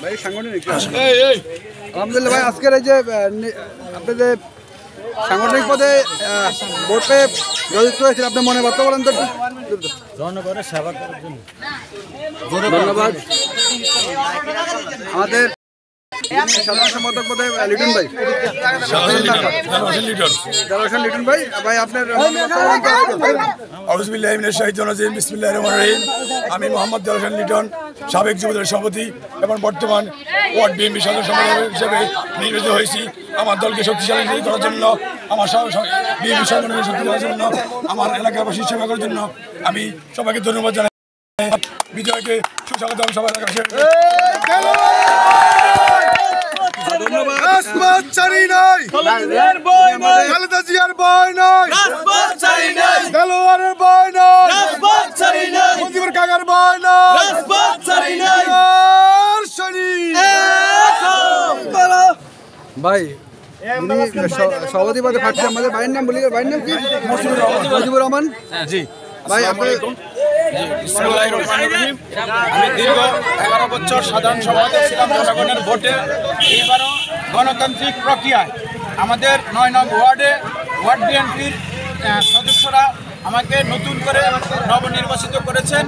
ভাই সাংগঠনিক আলহামদুলিল্লাহ ভাই আজকের এই যে আপনাদের সাংগঠনিক পদে ভোটে জড়িত হয়েছিল আপনার মনে বার্তা বলেন তো জনগণের সেবা করার জন্য। ধন্যবাদ। আমাদের সাধারণ সম্পাদক পদে লিটন ভাই লিটন ভাই ভাই আপনার আমি মোহাম্মদ দেলোয়ার হোসেন লিটন, সাবেক যুবদলের সভাপতি এবং বর্তমান ওয়ার্ড বিএনপি সাধারণ সম্পাদক হিসেবে নির্বাচিত হয়েছি। আমার দলকে শক্তিশালী করার জন্য, আমার বিএনপি সংগঠনকে শক্তি দেওয়ার জন্য, আমার এলাকাবাসী সেবা করার জন্য আমি সবাইকে ধন্যবাদ জানাই। বিজয়কে সুস্বাগতম সবাই ভাই সভাপতি পদে পাচ্ছি আমাদের ভাইয়ের নাম বলি, ভাইয়ের নাম কি? মুজিবুর রহমান। জি ভাই আপনি আমি দীর্ঘ 11 বছর সাধারণ সম্পাদক ছিলাম জনগণের ভোটে। এবারও গণতান্ত্রিক প্রক্রিয়ায় আমাদের 9 নং ওয়ার্ড বিএনপির সদস্যরা আমাকে নতুন করে নবনির্বাচিত করেছেন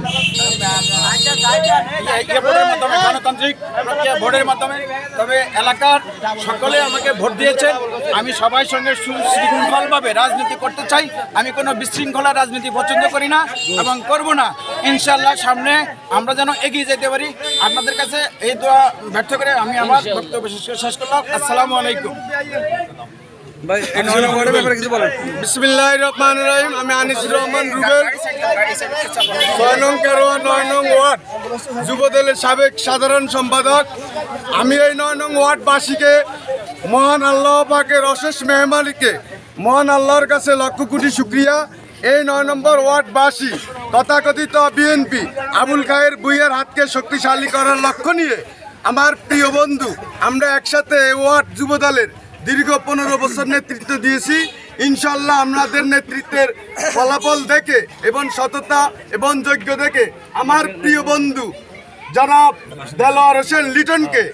ভোটের মাধ্যমে, গণতান্ত্রিক প্রক্রিয়া ভোটের মাধ্যমে। তবে এলাকার সকলে আমাকে ভোট দিয়েছেন। আমি সবার সঙ্গে সুশৃঙ্খলভাবে রাজনীতি করতে চাই। আমি কোনো বিশৃঙ্খলা রাজনীতি পছন্দ করি না এবং করব না। ইনশাআল্লাহ সামনে আমরা যেন এগিয়ে যেতে পারি। আপনাদের কাছে এই দোয়া ব্যর্থ করে আমি আমার বক্তব্য শেষ করলাম। আসসালামু আলাইকুম। ভাই কিছু বলেন। বিসমিল্লাহির রহমানির রহিম। আমি আনিসুর রহমান রুবেল, 6 নং কেরোয়া 9 নং ওয়ার্ড যুবদলের সাবেক সাধারণ সম্পাদক। আমি এই 9 নং ওয়ার্ডবাসীকে, মহান আল্লাহ পাকের অশেষ মেহমানিকে, মহান আল্লাহর কাছে লক্ষ কোটি শুকরিয়া। এই 9 নম্বর ওয়ার্ডবাসী তথাকথিত বিএনপি আবুল খায়ের ভূঁইয়ার হাতকে শক্তিশালী করার লক্ষ্য নিয়ে আমার প্রিয় বন্ধু, আমরা একসাথে ওয়ার্ড যুবদলের দীর্ঘ 15 বছর নেতৃত্ব দিয়েছি। ইনশাল্লাহ আমাদের নেতৃত্বের ফলাফল দেখে এবং সততা এবং যোগ্য দেখে আমার প্রিয় বন্ধু জনাব দেলোয়ার হোসেন লিটনকে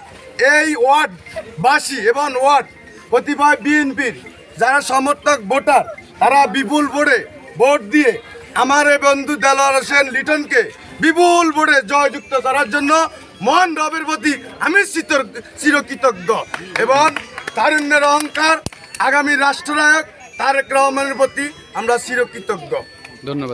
এই ওয়ার্ডবাসী এবং ওয়ার্ড কতিপয় বিএনপির যারা সমর্থক ভোটার, তারা বিপুল ভোট দিয়ে আমার এই বন্ধু দেলোয়ার হোসেন লিটনকে বিপুল ভোটে জয়যুক্ত করার জন্য মহান রবের প্রতি আমি চিরকৃতজ্ঞ এবং তারুণ্যের অহংকার আগামী রাষ্ট্রনায়ক তারেক রহমানের প্রতি আমরা চিরকৃতজ্ঞ। ধন্যবাদ।